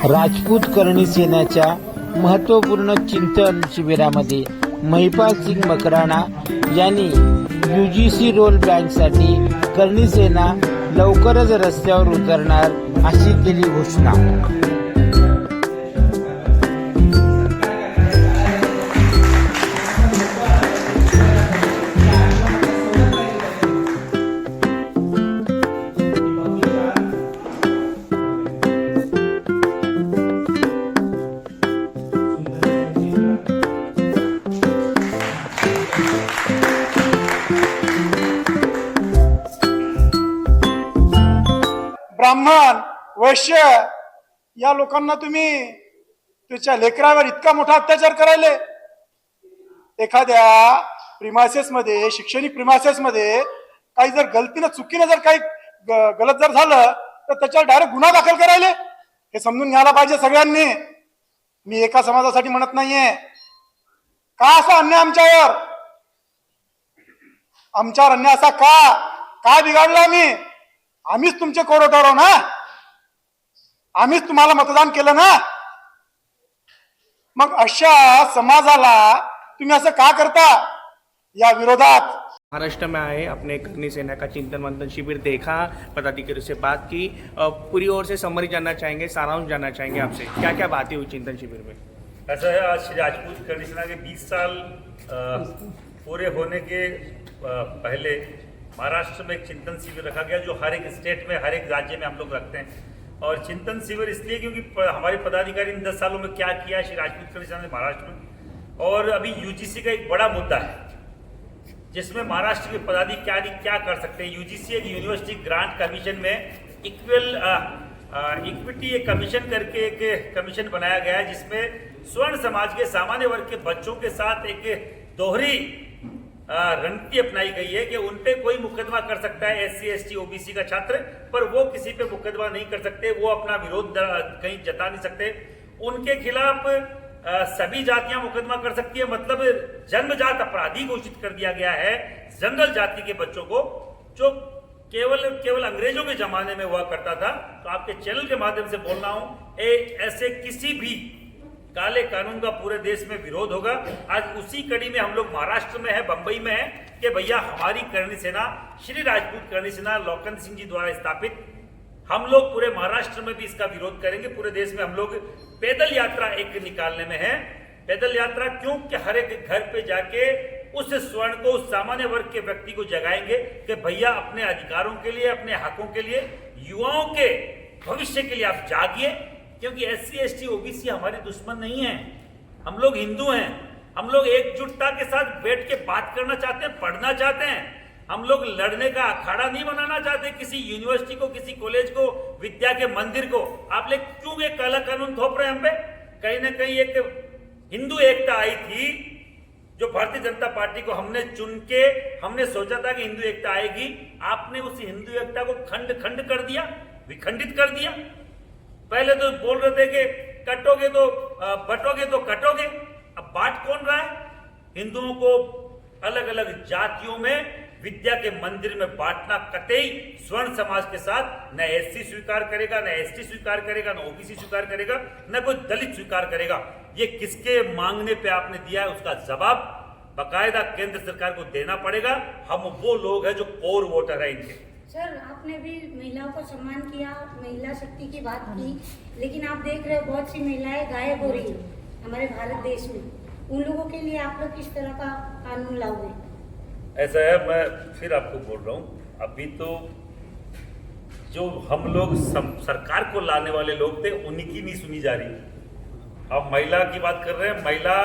राजपूत करणी सेनेच्या महत्त्वपूर्ण चिंतन शिबिरामध्ये महिपाल सिंग मकराना यांनी UGC रोल बँकसाठी करणी सेना लवकरच रस्त्यावर उतरणार अशी केली घोषणा। ब्राह्मण वैश्य या लोकांना तुम्ही त्याच्या लेकरावर इतका मोठा अत्याचार करायले। एखाद्या प्रिमायसेस मध्ये शैक्षणिक प्रिमायसेस मध्ये काही जर गलतीनं चुकीनं जर काही गलत जर झालं तर त्याच्यावर डायरेक्ट गुन्हा दाखल करायले। हे समजून घ्यायला पाहिजे सगळ्यांनी। मी एका समाजासाठी म्हणत नाहीये। का असा अन्याय आमच्यावर अन्याय असा का बिघडला? आम्हीच तुमचे कोरटारो ना, आम्हीच तुम्हाला मतदान केलं ना, मग अशा समाजाला तुम्ही असं का करता? या विरोधात महाराष्ट्र में आए, अपने करनी सेना का चिंतन मंथन शिविर देखा, पदाधिकारियों से बात की, पूरी ओर से समरी जानना चाहेंगे, सारांश जानना चाहेंगे आपसे, क्या क्या बातें हुई चिंतन शिविर में? ऐसा है, आज श्री राजपूत करनी सेना के 20 साल पूरे होने के पहले महाराष्ट्र में एक चिंतन शिविर रखा गया, जो हर एक स्टेट में, हर एक राज्य में हम लोग रखते हैं। और चिंतन शिविर इसलिए क्योंकि हमारे पदाधिकारी इन 10 सालों में क्या किया श्री राजपूत करनी सेना ने महाराष्ट्र में, और अभी UGC का एक बड़ा मुद्दा है जिसमें महाराष्ट्र के पदाधिकारी क्या कर सकते हैं। UGC एक यूनिवर्सिटी ग्रांट कमीशन में इक्विटी एक कमीशन करके एक कमीशन बनाया गया है, जिसमें स्वर्ण समाज के सामान्य वर्ग के बच्चों के साथ एक दोहरी रणनीति अपनाई गई है कि उन पे कोई मुकदमा कर सकता है SC ST OBC का छात्र, पर वो किसी पे मुकदमा नहीं कर सकते, वो अपना विरोध कहीं जता नहीं सकते। उनके खिलाफ सभी जातियां मुकदमा कर सकती है, मतलब जन्मजात अपराधी घोषित कर दिया गया है जंगल जाति के बच्चों को, जो केवल अंग्रेजों के जमाने में हुआ करता था। तो आपके चैनल के माध्यम से बोल रहा हूं, ऐसे किसी भी काले कानून का पूरे देश में विरोध होगा। आज उसी कड़ी में हम लोग महाराष्ट्र में है, बंबई में है, कि भैया हमारी करणी सेना, श्री राजपूत करणी सेना लौकन सिंह जी द्वारा स्थापित, हम लोग पूरे महाराष्ट्र में भी इसका विरोध करेंगे। पूरे देश में हम लोग पैदल यात्रा एक निकालने में है। पैदल यात्रा क्यों? कि हर एक घर पे जाके उस स्वर्ण को, उस सामान्य वर्ग के व्यक्ति को जगाएंगे कि भैया अपने अधिकारों के लिए, अपने हकों के लिए, युवाओं के भविष्य के लिए आप जागिए। क्योंकि SC ST OBC हमारे दुश्मन नहीं है, हम लोग हिंदू हैं। हम लोग एकजुटता के साथ बैठ के बात करना चाहते हैं, पढ़ना चाहते हैं। हम लोग लड़ने का अखाड़ा नहीं बनाना चाहते किसी यूनिवर्सिटी को, किसी कॉलेज को, विद्या के मंदिर को। आप लोग क्यों एक काला कानून थोप रहे हैं हम पे? कहीं ना कहीं एक हिंदू एकता आई थी, जो भारतीय जनता पार्टी को हमने चुन के, हमने सोचा था कि हिंदू एकता आएगी। आपने उस हिंदू एकता को खंड खंड कर दिया, विखंडित कर दिया। पहले तो बोल रहे थे कि कटोगे तो बटोगे तो कटोगे, अब बांट कौन रहा है? हिंदुओं को अलग अलग जातियों में विद्या के मंदिर में बांटना कतई स्वर्ण समाज के साथ न SC स्वीकार करेगा, न ST स्वीकार करेगा, न OBC स्वीकार करेगा, न कोई दलित स्वीकार करेगा। ये किसके मांगने पे आपने दिया है, उसका जवाब बाकायदा केंद्र सरकार को देना पड़ेगा। हम वो लोग हैं जो कोर वोटर है इनके। सर, आपने भी महिलाओं का सम्मान किया, महिला शक्ति की बात की, लेकिन आप देख रहे हो बहुत सी महिलाएं गायब हो रही है हमारे भारत देश में। उन लोगों के लिए आप लोग किस तरह का कानून लाओगे? ऐसा है, मैं फिर आपको बोल रहा हूँ, अभी तो जो हम लोग सरकार को लाने वाले लोग थे उन्हीं की नहीं सुनी जा रही। अब महिला की बात कर रहे हैं, महिला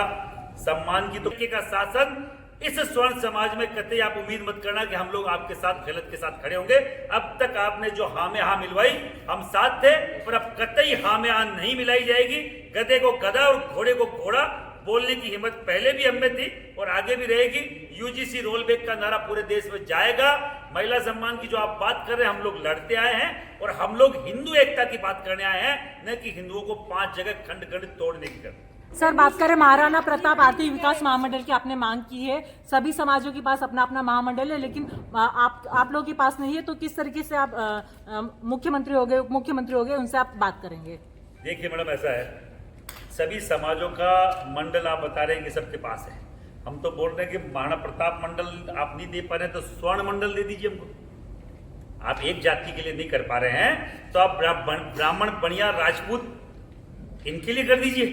सम्मान की तो का शासन इस स्वर्ण समाज में कतई आप उम्मीद मत करना कि हम लोग आपके साथ गलत के साथ खड़े होंगे। अब तक आपने जो हाँ में हाँ मिलवाई, हम साथ थे, पर अब कतई हाँ में हाँ नहीं मिलाई जाएगी। गधे को गधा और घोड़े को घोड़ा बोलने की हिम्मत पहले भी हम में थी और आगे भी रहेगी। UGC रोल बैक का नारा पूरे देश में जाएगा। महिला सम्मान की जो आप बात कर रहे हैं, हम लोग लड़ते आए हैं और हम लोग हिंदू एकता की बात करने आए हैं, न कि हिंदुओं को 5 जगह खंड खंड तोड़ने की करते। सर, बात करें महाराणा प्रताप आर्थिक विकास महामंडल की, आपने मांग की है, सभी समाजों के पास अपना अपना महामंडल है, लेकिन आप लोगों के पास नहीं है, तो किस तरीके से आप मुख्यमंत्री हो गए, उप मुख्यमंत्री हो गए, उनसे आप बात करेंगे? देखिए मैडम, ऐसा है, सभी समाजों का मंडल आप बता रहे हैं कि सबके पास है। हम तो बोल रहे हैं कि महाराणा प्रताप मंडल आप नहीं दे पा रहे हैं, तो स्वर्ण मंडल दे दीजिए हमको। आप एक जाति के लिए नहीं कर पा रहे हैं तो आप ब्राह्मण, बनिया, राजपूत इनके लिए कर दीजिए।